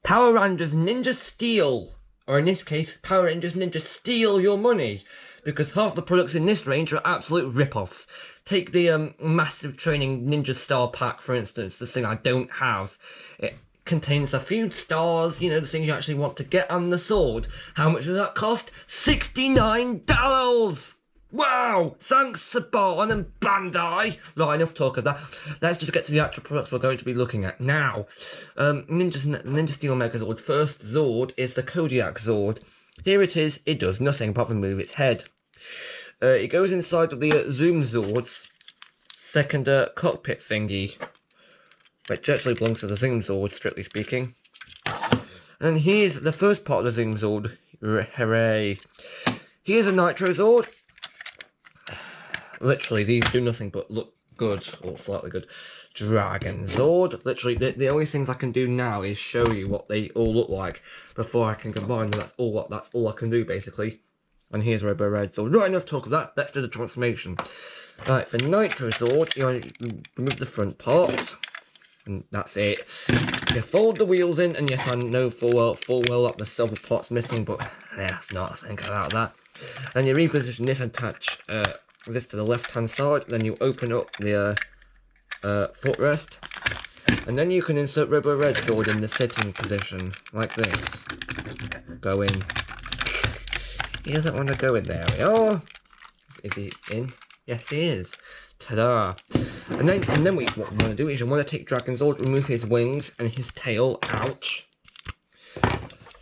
Power Rangers Ninja Steel, or in this case, Power Rangers Ninja Steal your money, because half the products in this range are absolute rip-offs. Take the massive training Ninja Star pack, for instance, the thing I don't have. It contains a few stars, you know, the things you actually want to get, and the sword. How much does that cost? $69! Wow! Thanks, Saban and Bandai! Right, enough talk of that. Let's just get to the actual products we're going to be looking at now. Ninja Steel Megazord. First Zord is the Kodiak Zord. Here it is. It does nothing apart from move its head. It goes inside of the Zoom Zord's second cockpit thingy, which actually belongs to the Zoom Zord, strictly speaking. And here's the first part of the Zoom Zord. Hooray! Here's a Nitro Zord. Literally, these do nothing but look good, or slightly good. Dragon Zord. Literally, the only things I can do now is show you what they all look like before I can combine them. That's all I can do, basically. And here's Robo Red Zord. Right, enough talk of that. Let's do the transformation. Right, for Nitro Zord, you remove the front part. And that's it. You fold the wheels in, and yes, I know full well that the silver part's missing, but yeah, it's not. Think about that. Then you reposition this and attach this to the left hand side. Then you open up the footrest, and then you can insert Robo Red Zord in the sitting position like this. Go in. He doesn't want to go in there. Oh, is he in? Yes, he is. Ta-da! And then what you want to do is you want to take Dragon Zord, remove his wings and his tail. Ouch!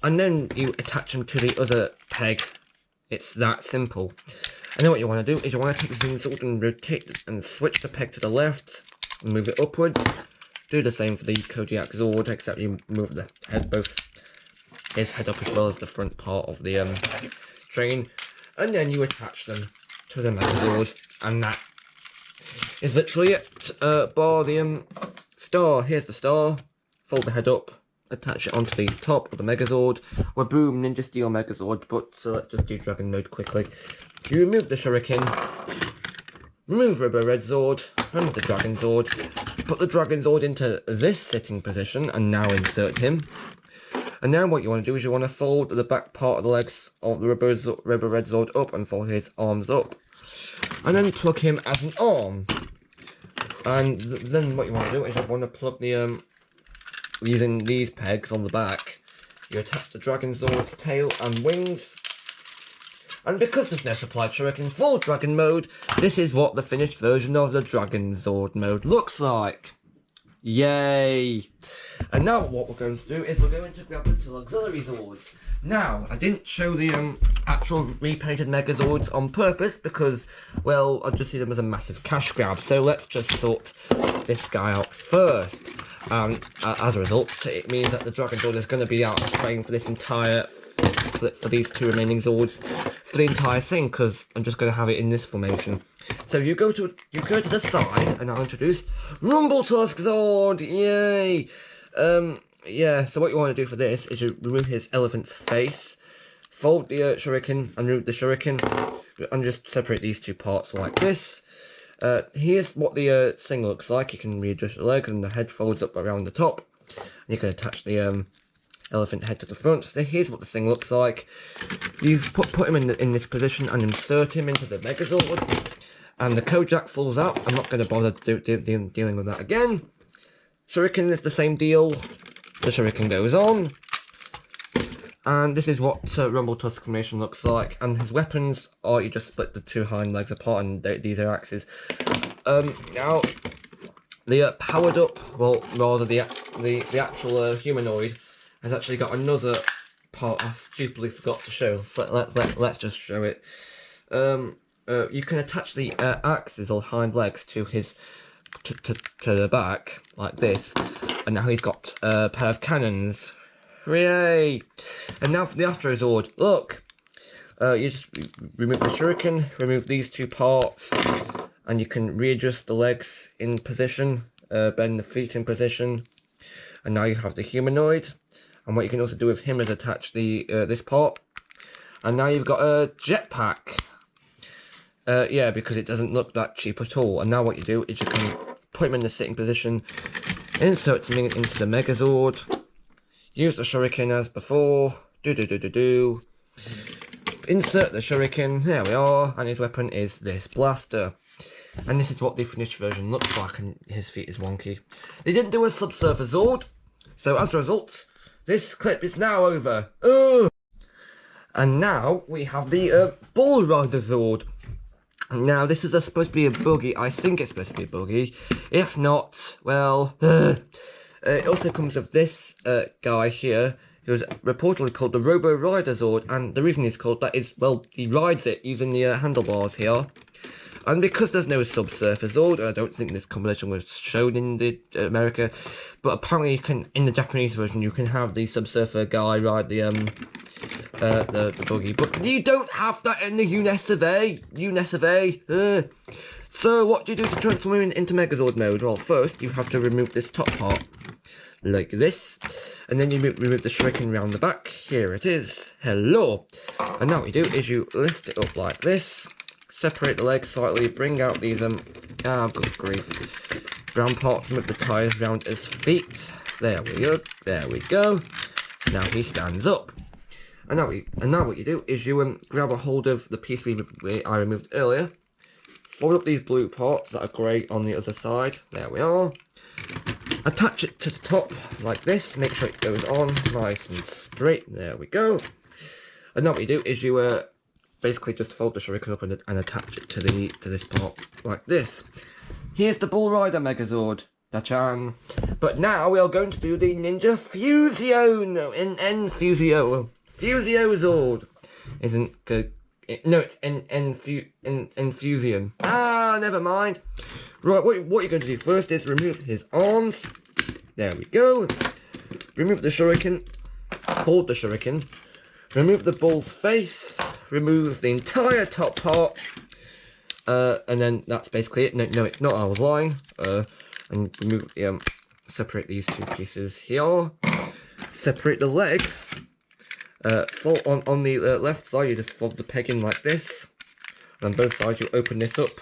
And then you attach him to the other peg. It's that simple. And then what you want to do is you want to take the Zoom Zord and rotate and switch the peg to the left and move it upwards. Do the same for the Kodiak Zord, except you move the head, both his head up as well as the front part of the train, and then you attach them to the Megazord, and that is literally it. Bar the star. Here's the star. Fold the head up, attach it onto the top of the Megazord. We're boom, Ninja Steel Megazord, but let's just do Dragon mode quickly. You remove the Shuriken, remove Robo Red Zord, remove the Dragon Zord, put the Dragon Zord into this sitting position, and now insert him. And now what you want to do is you want to fold the back part of the legs of the Robo Red Zord up and fold his arms up. And then plug him as an arm. And then what you want to do is you want to plug the, using these pegs on the back, you attach the Dragon Zord's tail and wings. And because there's no supply shuriken for Dragon mode, this is what the finished version of the Dragon Zord mode looks like. Yay! And now what we're going to do is we're going to grab the two auxiliary Zords. Now, I didn't show the actual repainted Megazords on purpose because, well, I just see them as a massive cash grab. So let's just sort this guy out first. And as a result, it means that the Dragon Zord is going to be out of frame for this entire, for these two remaining Zords, for the entire thing, because I'm just going to have it in this formation. So you go to the side, and I'll introduce Rumble Tusk Zord. Yay! Yeah. So what you want to do for this is you remove his elephant's face, fold the shuriken, and remove the shuriken, and just separate these two parts like this. Here's what the thing looks like. You can readjust the legs, and the head folds up around the top. You can attach the elephant head to the front. So here's what the thing looks like. You put him in this position and insert him into the Megazord. And the Kodiak falls out. I'm not going to bother dealing with that again. Shuriken is the same deal. The Shuriken goes on. And this is what Rumble Tusk formation looks like. And his weapons are, you just split the two hind legs apart and these are axes. Now, the powered up, well, rather the actual humanoid has actually got another part I stupidly forgot to show. So let's just show it. You can attach the axes or hind legs to his to the back like this, and now he's got a pair of cannons. Hooray! And now for the Astro Zord. Look, you just remove the shuriken, remove these two parts, and you can readjust the legs in position, bend the feet in position, and now you have the humanoid. And what you can also do with him is attach the this part, and now you've got a jetpack. Yeah, because it doesn't look that cheap at all. And now what you do is you can put him in the sitting position, insert him into the Megazord. Use the shuriken as before. Insert the shuriken. There we are. And his weapon is this blaster. And this is what the finished version looks like, and his feet is wonky. They didn't do a Subsurfer Zord, so as a result, this clip is now over. Ugh. And now we have the Bull Rider Zord. Now this is supposed to be a buggy. I think it's supposed to be a buggy. If not, well, it also comes with this guy here, who is reportedly called the Robo Rider Zord, and the reason he's called that is, well, he rides it using the handlebars here. And because there's no Subsurfer Zord, I don't think this combination was shown in the America, but apparently you can, in the Japanese version, you can have the Subsurfer guy ride the buggy, but you don't have that in the US of A. So what do you do to transform him into Megazord mode? Well, first you have to remove this top part, like this, and then you remove the shuriken round the back. Here it is. Hello. And now what you do is you lift it up like this. Separate the legs slightly, bring out these, good grief, brown parts with the tyres round his feet. There we go. So now he stands up. And now what you do is you grab a hold of the piece I removed earlier, fold up these blue parts that are grey on the other side. There we are. Attach it to the top like this, make sure it goes on nice and straight. There we go. And now what you do is you basically just fold the shuriken up and attach it to this part like this. Here's the Bull Rider Megazord. Da-chan. But now we are going to do the Ninja Fusio. Fusio Zord. Isn't good. No, it's Infusion. Ah, never mind. Right, what you're going to do first is remove his arms. There we go. Remove the shuriken. Fold the shuriken. Remove the bull's face, remove the entire top part, and then that's basically it. No, it's not, I was lying. And remove the, separate these two pieces here. Separate the legs. Fold on the left side, you just fold the peg in like this. And on both sides, you open this up.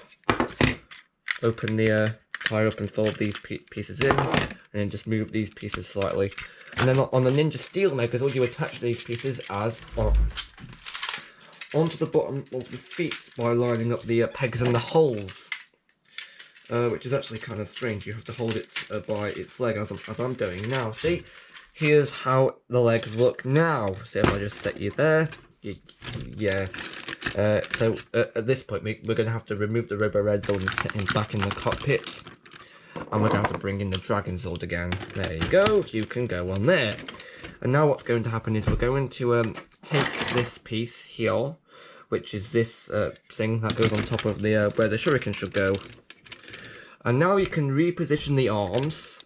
Open the tire up and fold these pieces in, and then just move these pieces slightly. And then on the Ninja Steel Megazord, you attach these pieces as onto the bottom of the feet by lining up the pegs and the holes, which is actually kind of strange. You have to hold it by its leg as I'm doing now. See, here's how the legs look now. So if I just set you there, yeah. So at this point, we're going to have to remove the Robo Red Zord and set him back in the cockpit. And we're going to have to bring in the Dragon Zord again. There you go, you can go on there. And now what's going to happen is we're going to take this piece here, which is this thing that goes on top of the where the shuriken should go. And now you can reposition the arms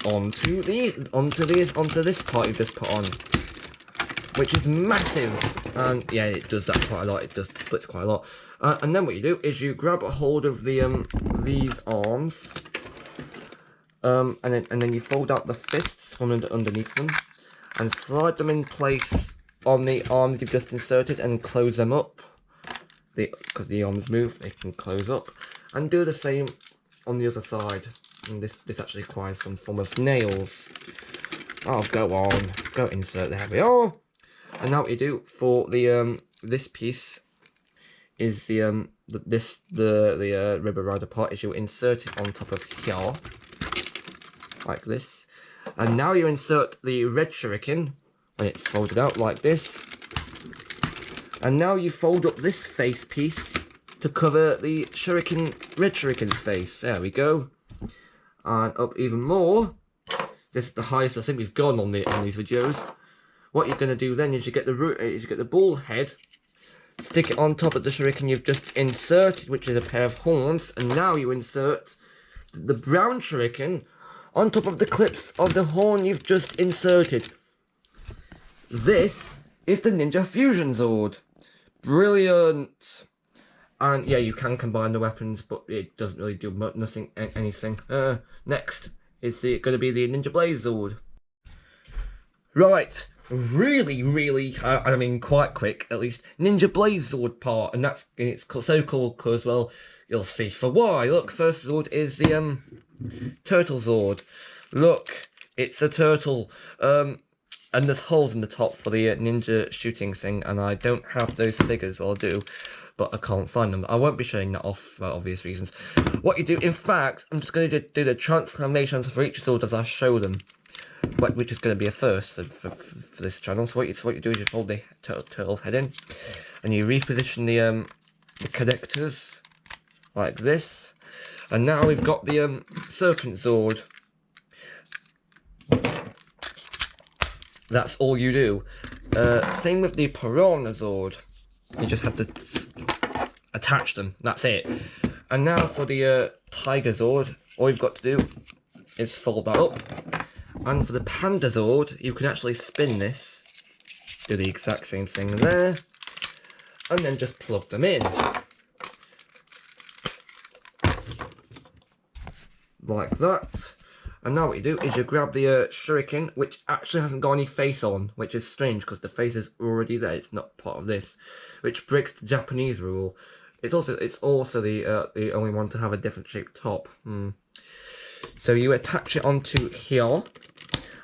onto this part you just put on, which is massive. And yeah, it does that quite a lot. It does splits quite a lot. And then what you do is you grab a hold of the these arms, and then you fold out the fists from underneath them, and slide them in place on the arms you've just inserted, and close them up. Because the arms move, they can close up, and do the same on the other side. And this actually requires some form of nails. Oh, go on, go insert. There we are. And now what you do for the this piece is the Robo Rider part is you insert it on top of here like this, and now you insert the red shuriken when it's folded out like this, and now you fold up this face piece to cover the red shuriken's face. There we go, and up even more. This is the highest I think we've gone on these videos. What you're going to do then is you get the bull head, stick it on top of the shuriken you've just inserted, which is a pair of horns, and now you insert the brown shuriken on top of the clips of the horn you've just inserted. This is the Ninja Fusion Zord. Brilliant! And yeah, you can combine the weapons, but it doesn't really do anything. Next is going to be the Ninja Blaze Zord. Right. Really, I mean quite quick at least, Ninja Blaze Zord part, and it's so cool because, well, you'll see for why. Look, first Zord is the Turtle Zord. Look, It's a turtle. And there's holes in the top for the ninja shooting thing, and I don't have those figures, or I do, but I can't find them. I won't be showing that off for obvious reasons. What you do, in fact, I'm just going to do the transformations for each sword as I show them, which is going to be a first for this channel. So what you do is you fold the turtle's head in, and you reposition the connectors like this, and now we've got the serpent sword. That's all you do. Same with the piranha sword. You just have to attach them. That's it. And now for the tiger sword, all you've got to do is fold that up. And for the panda sword, you can actually spin this. Do the exact same thing there. And then just plug them in. Like that. And now what you do is you grab the shuriken, which actually hasn't got any face on, which is strange because the face is already there. It's not part of this, which breaks the Japanese rule. It's also the only one to have a different shaped top. So you attach it onto here.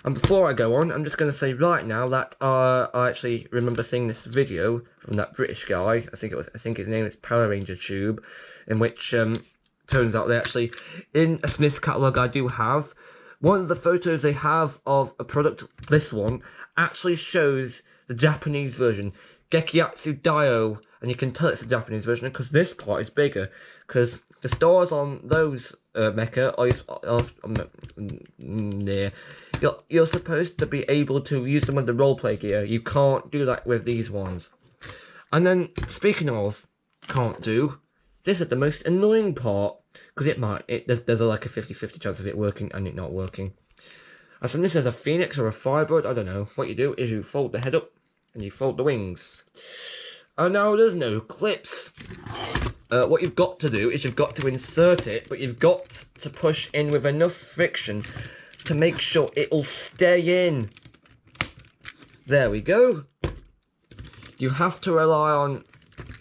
And before I go on, I'm just going to say right now that I actually remember seeing this video from that British guy. I think his name is Power Ranger Tube, in which turns out they actually, in a Smith's catalogue I do have, one of the photos they have of a product, this one, actually shows the Japanese version, Gekiatsu Dio, and you can tell it's the Japanese version because this part is bigger, because the stars on those mecha are you're supposed to be able to use them with the roleplay gear. You can't do that with these ones. And then, speaking of can't do, this is the most annoying part, because there's like a 50-50 chance of it working and it not working. And so this is a phoenix or a firebird, I don't know. What you do is you fold the head up and you fold the wings. And now there's no clips. What you've got to do is you've got to insert it, but you've got to push in with enough friction to make sure it'll stay in. There we go. You have to rely on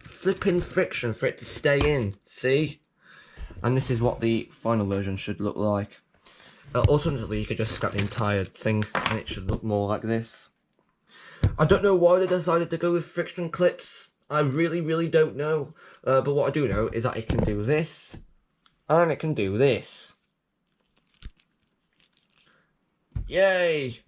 flipping friction for it to stay in, see? And this is what the final version should look like. Alternatively, you could just scrap the entire thing and it should look more like this. I don't know why they decided to go with friction clips. I really don't know. But what I do know is that it can do this, and it can do this. Yay!